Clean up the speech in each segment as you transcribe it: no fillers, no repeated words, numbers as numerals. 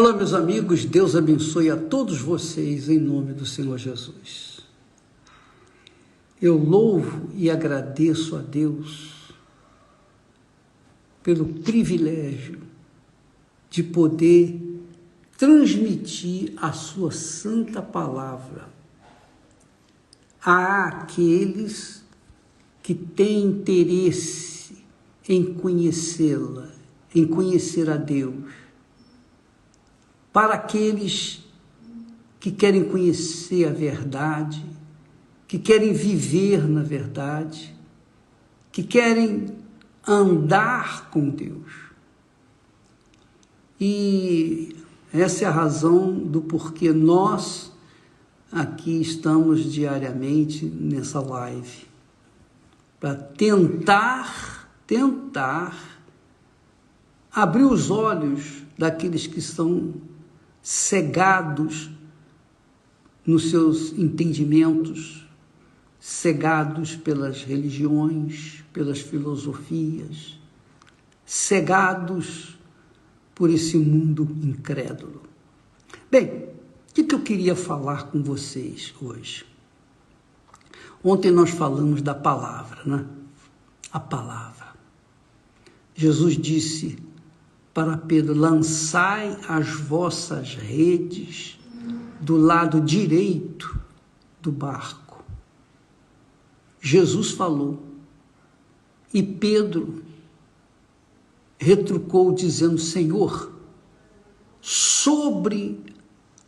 Olá, meus amigos, Deus abençoe a todos vocês em nome do Senhor Jesus. Eu louvo e agradeço a Deus pelo privilégio de poder transmitir a sua santa palavra àqueles que têm interesse em conhecê-la, em conhecer a Deus. Para aqueles que querem conhecer a verdade, que querem viver na verdade, que querem andar com Deus. E essa é a razão do porquê nós aqui estamos diariamente nessa live, para tentar abrir os olhos daqueles que estão cegados nos seus entendimentos, cegados pelas religiões, pelas filosofias, cegados por esse mundo incrédulo. Bem, o que eu queria falar com vocês hoje? Ontem nós falamos da palavra, né? A palavra. Jesus disse para Pedro: lançai as vossas redes do lado direito do barco. Jesus falou e Pedro retrucou dizendo: Senhor, sobre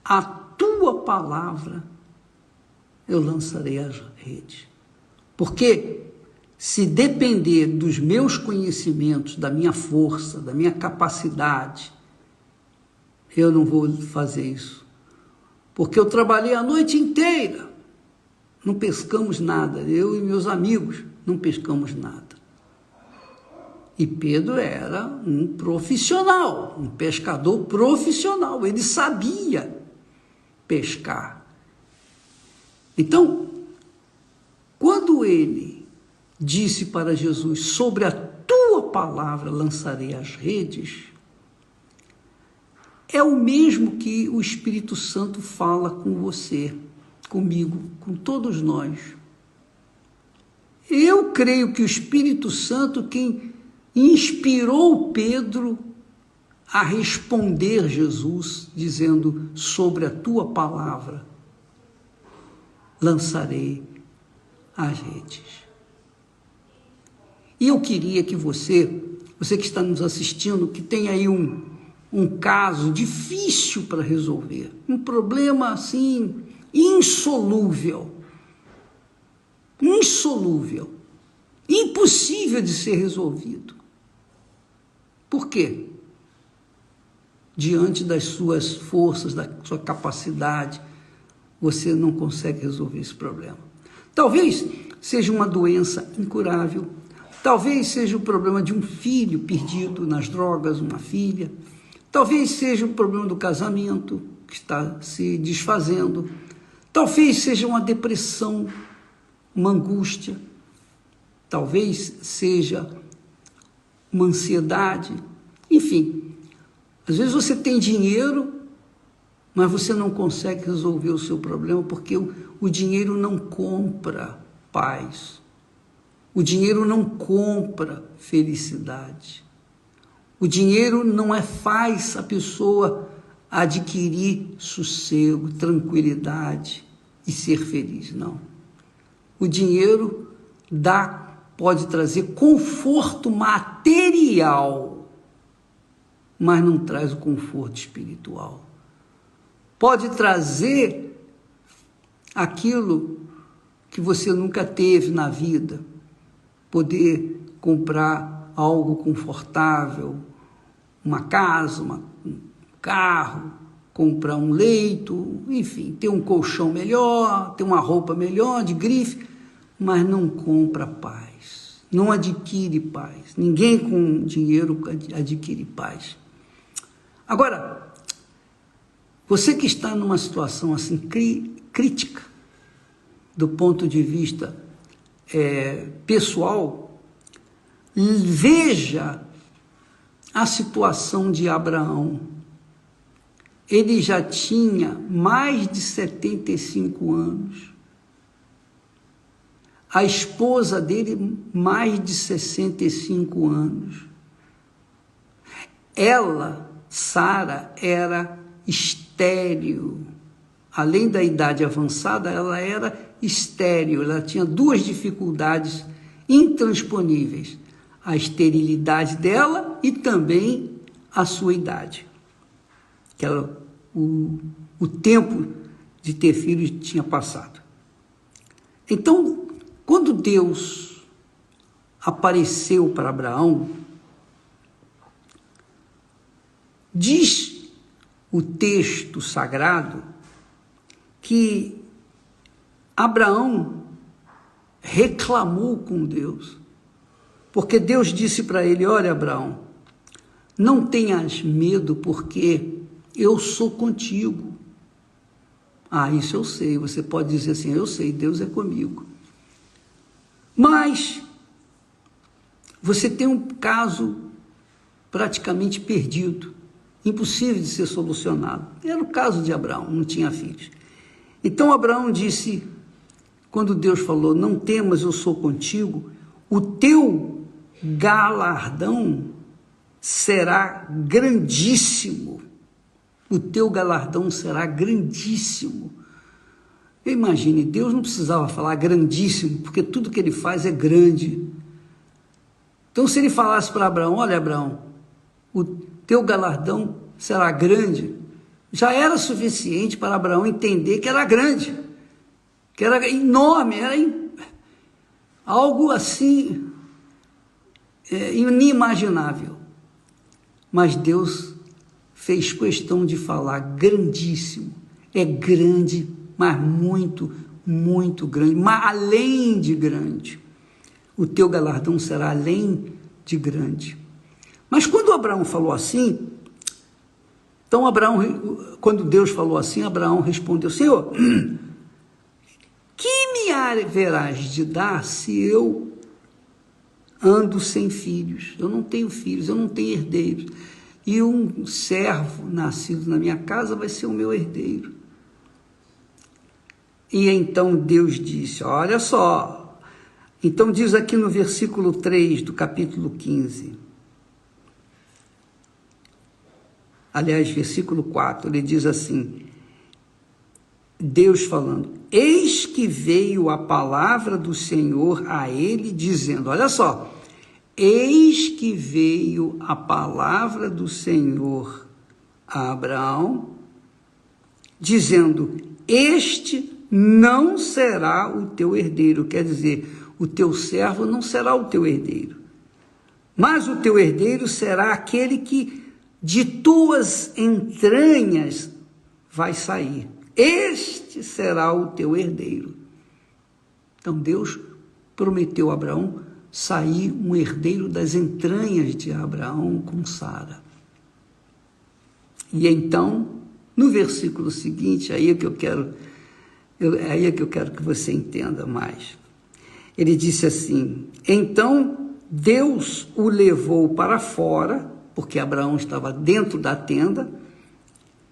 a tua palavra eu lançarei as redes. Porque se depender dos meus conhecimentos, da minha força, da minha capacidade, eu não vou fazer isso. Porque eu trabalhei a noite inteira, não pescamos nada, eu e meus amigos não pescamos nada. E Pedro era um profissional, um pescador profissional, ele sabia pescar. Então, quando ele disse para Jesus: sobre a tua palavra lançarei as redes, é o mesmo que o Espírito Santo fala com você, comigo, com todos nós. Eu creio que o Espírito Santo quem inspirou Pedro a responder Jesus, dizendo: sobre a tua palavra lançarei as redes. E eu queria que você que está nos assistindo, que tem aí um caso difícil para resolver, um problema assim, insolúvel, impossível de ser resolvido. Por quê? Diante das suas forças, da sua capacidade, você não consegue resolver esse problema. Talvez seja uma doença incurável, talvez seja o problema de um filho perdido nas drogas, uma filha, talvez seja o problema do casamento que está se desfazendo, talvez seja uma depressão, uma angústia, talvez seja uma ansiedade, enfim. Às vezes você tem dinheiro, mas você não consegue resolver o seu problema porque o dinheiro não compra paz. O dinheiro não compra felicidade. O dinheiro não faz a pessoa adquirir sossego, tranquilidade e ser feliz, não. O dinheiro pode trazer conforto material, mas não traz o conforto espiritual. Pode trazer aquilo que você nunca teve na vida, poder comprar algo confortável, uma casa, um carro, comprar um leito, enfim, ter um colchão melhor, ter uma roupa melhor, de grife, mas não compra paz, não adquire paz. Ninguém com dinheiro adquire paz. Agora, você que está numa situação assim crítica, do ponto de vista pessoal, veja a situação de Abraão. ele já tinha mais de 75 anos. A esposa dele, mais de 65 anos. Ela, Sara, era estéril. Além da idade avançada, ela era estéril. Ela tinha duas dificuldades intransponíveis: a esterilidade dela e também a sua idade. Que ela, o tempo de ter filhos tinha passado. Então, quando Deus apareceu para Abraão, diz o texto sagrado que Abraão reclamou com Deus, porque Deus disse para ele: olha, Abraão, não tenhas medo, porque eu sou contigo. Ah, isso eu sei. Você pode dizer assim: eu sei, Deus é comigo. Mas você tem um caso praticamente perdido, impossível de ser solucionado. Era o caso de Abraão, não tinha filhos. Então Abraão disse, quando Deus falou: não temas, eu sou contigo, o teu galardão será grandíssimo. O teu galardão será grandíssimo. Imagine, Deus não precisava falar grandíssimo, porque tudo que ele faz é grande. Então, se ele falasse para Abraão: olha, Abraão, o teu galardão será grande, já era suficiente para Abraão entender que era grande, que era enorme, era algo assim inimaginável. Mas Deus fez questão de falar grandíssimo. É grande, mas muito, muito grande, mas além de grande. O teu galardão será além de grande. Mas quando Abraão falou assim, então quando Deus falou assim, Abraão respondeu: Senhor, que me haverás de dar se eu ando sem filhos? Eu não tenho filhos, eu não tenho herdeiros. E um servo nascido na minha casa vai ser o meu herdeiro. E então Deus disse: olha só, então diz aqui no versículo 3 do capítulo 15, aliás, versículo 4, ele diz assim, Deus falando: eis que veio a palavra do Senhor a ele, dizendo, olha só, eis que veio a palavra do Senhor a Abraão, dizendo: este não será o teu herdeiro. Quer dizer, o teu servo não será o teu herdeiro, mas o teu herdeiro será aquele que de tuas entranhas vai sair. Este será o teu herdeiro. Então Deus prometeu a Abraão sair um herdeiro das entranhas de Abraão com Sara. E então, no versículo seguinte, aí é que eu quero que você entenda mais. Ele disse assim: então Deus o levou para fora, porque Abraão estava dentro da tenda,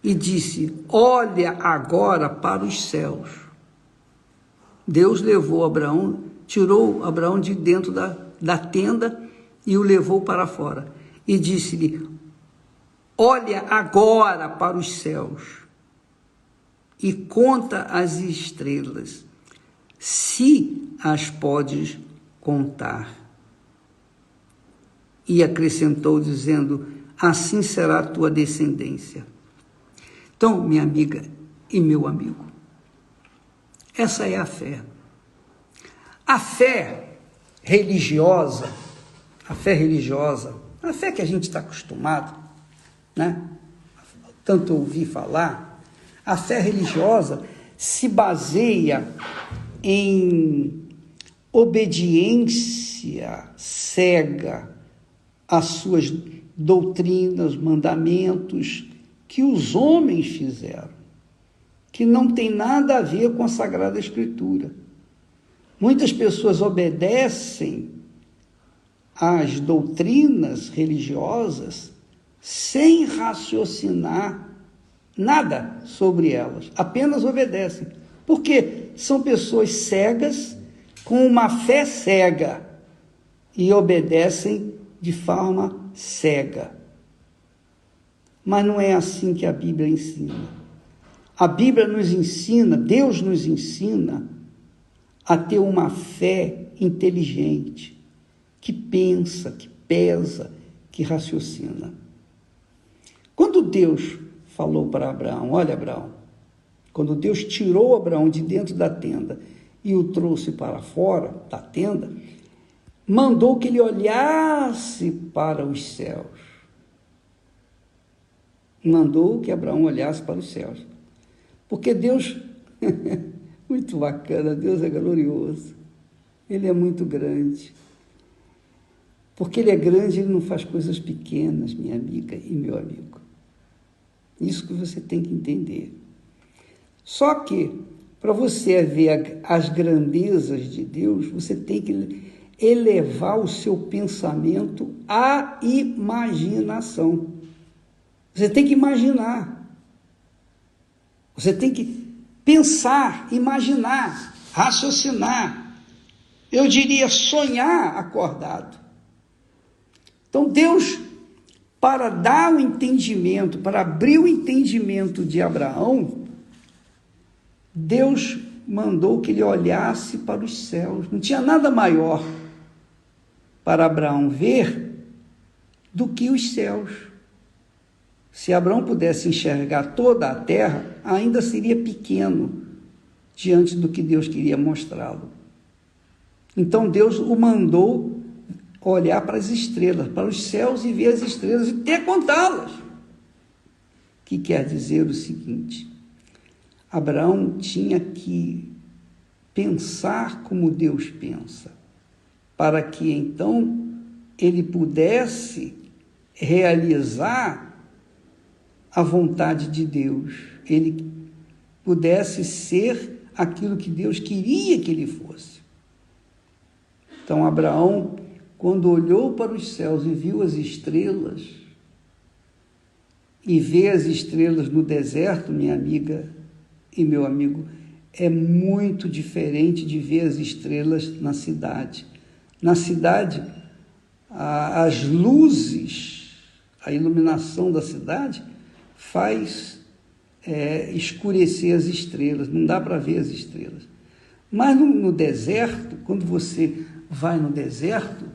e disse: olha agora para os céus. Deus levou Abraão, tirou Abraão de dentro da tenda e o levou para fora. E disse-lhe: olha agora para os céus e conta as estrelas, se as podes contar. E acrescentou dizendo: assim será a tua descendência. Então, minha amiga e meu amigo, essa é a fé. A fé religiosa, a fé que a gente está acostumado, né? Tanto ouvir falar, a fé religiosa se baseia em obediência cega às suas doutrinas, mandamentos que os homens fizeram, que não tem nada a ver com a Sagrada Escritura. Muitas pessoas obedecem às doutrinas religiosas sem raciocinar nada sobre elas, apenas obedecem. Porque são pessoas cegas, com uma fé cega, e obedecem de forma cega. Mas não é assim que a Bíblia ensina. A Bíblia nos ensina, Deus nos ensina a ter uma fé inteligente, que pensa, que pesa, que raciocina. Quando Deus falou para Abraão, olha Abraão, quando Deus tirou Abraão de dentro da tenda e o trouxe para fora da tenda, mandou que ele olhasse para os céus. Mandou que Abraão olhasse para os céus. Porque Deus, muito bacana, Deus é glorioso. Ele é muito grande. Porque Ele é grande, Ele não faz coisas pequenas, minha amiga e meu amigo. Isso que você tem que entender. Só que, para você ver as grandezas de Deus, você tem que elevar o seu pensamento à imaginação. Você tem que imaginar. Você tem que pensar, imaginar, raciocinar. Eu diria sonhar acordado. Então Deus, para dar o entendimento, para abrir o entendimento de Abraão, Deus mandou que ele olhasse para os céus. Não tinha nada maior para Abraão ver do que os céus. Se Abraão pudesse enxergar toda a terra, ainda seria pequeno diante do que Deus queria mostrá-lo. Então Deus o mandou olhar para as estrelas, para os céus e ver as estrelas e até contá-las. Que quer dizer o seguinte: Abraão tinha que pensar como Deus pensa, para que então ele pudesse realizar a vontade de Deus, ele pudesse ser aquilo que Deus queria que ele fosse. Então Abraão, quando olhou para os céus e viu as estrelas, e ver as estrelas no deserto, minha amiga e meu amigo, é muito diferente de ver as estrelas na cidade. Na cidade, as luzes, a iluminação da cidade faz escurecer as estrelas, não dá para ver as estrelas. Mas no deserto, quando você vai no deserto,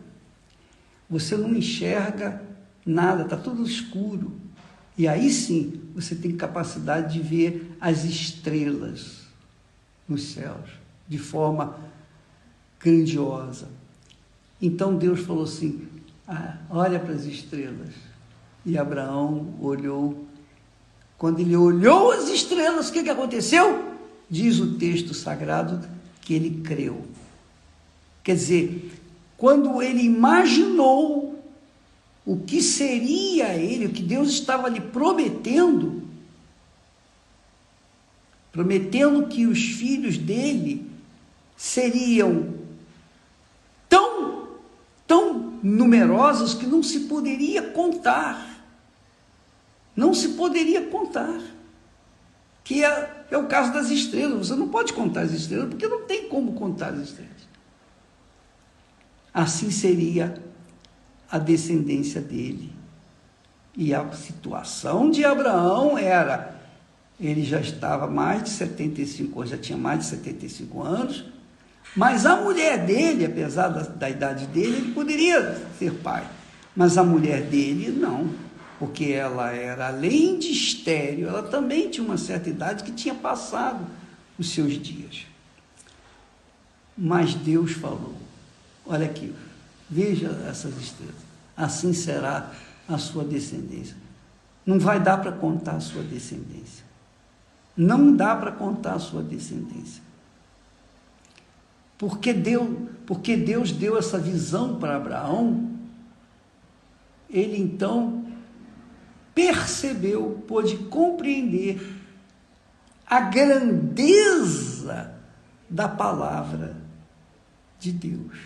você não enxerga nada, está tudo escuro. E aí sim, você tem capacidade de ver as estrelas nos céus, de forma grandiosa. Então Deus falou assim, olha para as estrelas. E Abraão olhou. Quando ele olhou as estrelas, o que aconteceu? Diz o texto sagrado que ele creu. Quer dizer, quando ele imaginou o que seria ele, o que Deus estava lhe prometendo que os filhos dele seriam tão numerosos que não se poderia contar. Não se poderia contar. Que é o caso das estrelas. Você não pode contar as estrelas, porque não tem como contar as estrelas. Assim seria a descendência dele. E a situação de Abraão era, ele já estava mais de 75 anos, já tinha mais de 75 anos, mas a mulher dele, apesar da idade dele, ele poderia ser pai. Mas a mulher dele, não, porque ela era, além de estéril, ela também tinha uma certa idade que tinha passado os seus dias. Mas Deus falou, olha aqui, veja essas estrelas, assim será a sua descendência. Não vai dar para contar a sua descendência. Não dá para contar a sua descendência. Porque Deus deu essa visão para Abraão, ele então percebeu, pôde compreender a grandeza da palavra de Deus.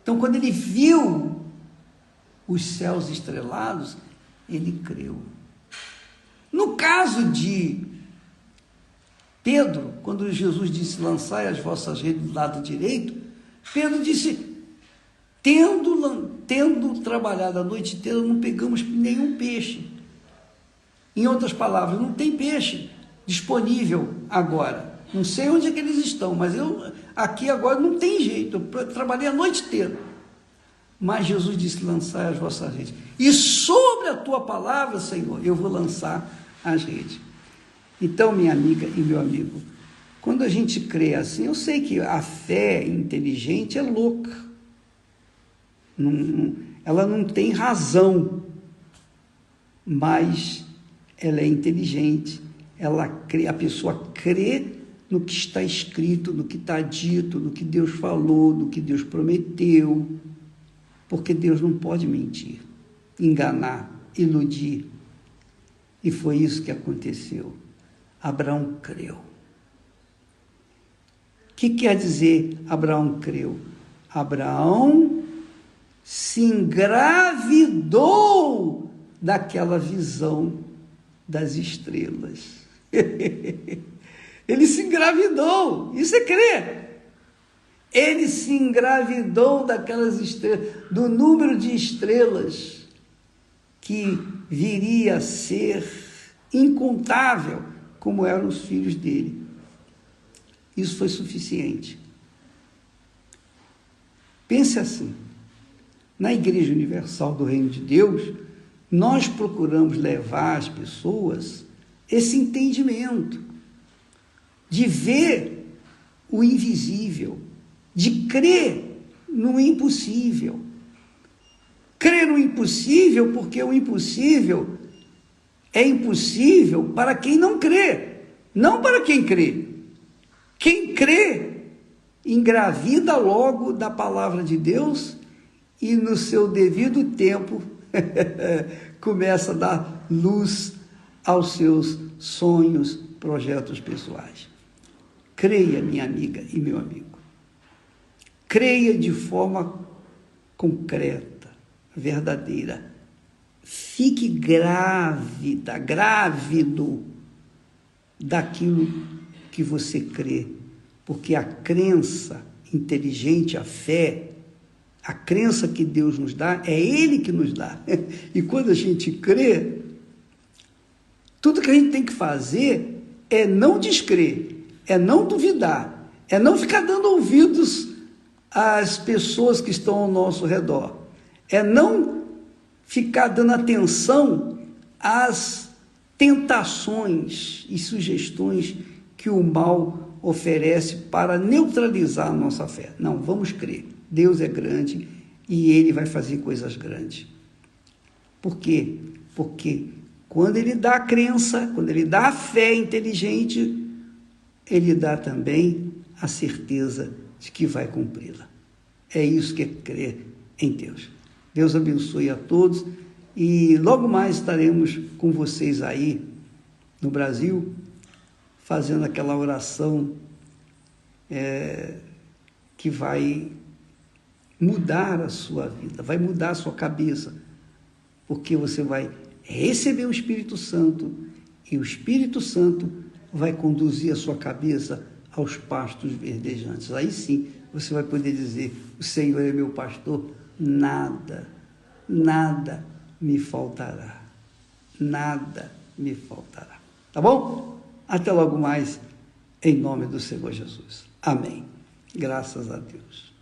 Então, quando ele viu os céus estrelados, ele creu. No caso de Pedro, quando Jesus disse, lançai as vossas redes do lado direito, Pedro disse, tendo trabalhado a noite inteira, não pegamos nenhum peixe. Em outras palavras, não tem peixe disponível agora. Não sei onde é que eles estão, mas eu aqui agora não tem jeito, eu trabalhei a noite inteira. Mas Jesus disse, lançai as vossas redes. E sobre a tua palavra, Senhor, eu vou lançar as redes. Então, minha amiga e meu amigo, quando a gente crê assim, eu sei que a fé inteligente é louca. Ela não tem razão, mas ela é inteligente. A pessoa crê no que está escrito, no que está dito, no que Deus falou, no que Deus prometeu, porque Deus não pode mentir, enganar, iludir. E foi isso que aconteceu. Abraão creu. O que quer dizer Abraão creu? Abraão se engravidou daquela visão das estrelas. Ele se engravidou, isso é crer. Ele se engravidou daquelas estrelas, do número de estrelas que viria a ser incontável, como eram os filhos dele. Isso foi suficiente. Pense assim, na Igreja Universal do Reino de Deus, nós procuramos levar às pessoas esse entendimento de ver o invisível, de crer no impossível. Crer no impossível porque o impossível é impossível para quem não crê, não para quem crê. Quem crê engravida logo da palavra de Deus e no seu devido tempo começa a dar luz aos seus sonhos, projetos pessoais. Creia, minha amiga e meu amigo. Creia de forma concreta, verdadeira. Fique grávido daquilo que você crê, porque a crença inteligente, a fé, a crença que Deus nos dá, é Ele que nos dá. E quando a gente crê, tudo que a gente tem que fazer é não descrer, é não duvidar, é não ficar dando ouvidos às pessoas que estão ao nosso redor, é não ficar dando atenção às tentações e sugestões que o mal oferece para neutralizar a nossa fé. Não, vamos crer. Deus é grande e Ele vai fazer coisas grandes. Por quê? Porque quando Ele dá a crença, quando Ele dá a fé inteligente, Ele dá também a certeza de que vai cumpri-la. É isso que é crer em Deus. Deus abençoe a todos e logo mais estaremos com vocês aí no Brasil, fazendo aquela oração que vai mudar a sua vida, vai mudar a sua cabeça, porque você vai receber o Espírito Santo e o Espírito Santo vai conduzir a sua cabeça aos pastos verdejantes. Aí sim você vai poder dizer, o Senhor é meu pastor, nada me faltará, nada me faltará. Tá bom? Até logo mais, em nome do Senhor Jesus. Amém. Graças a Deus.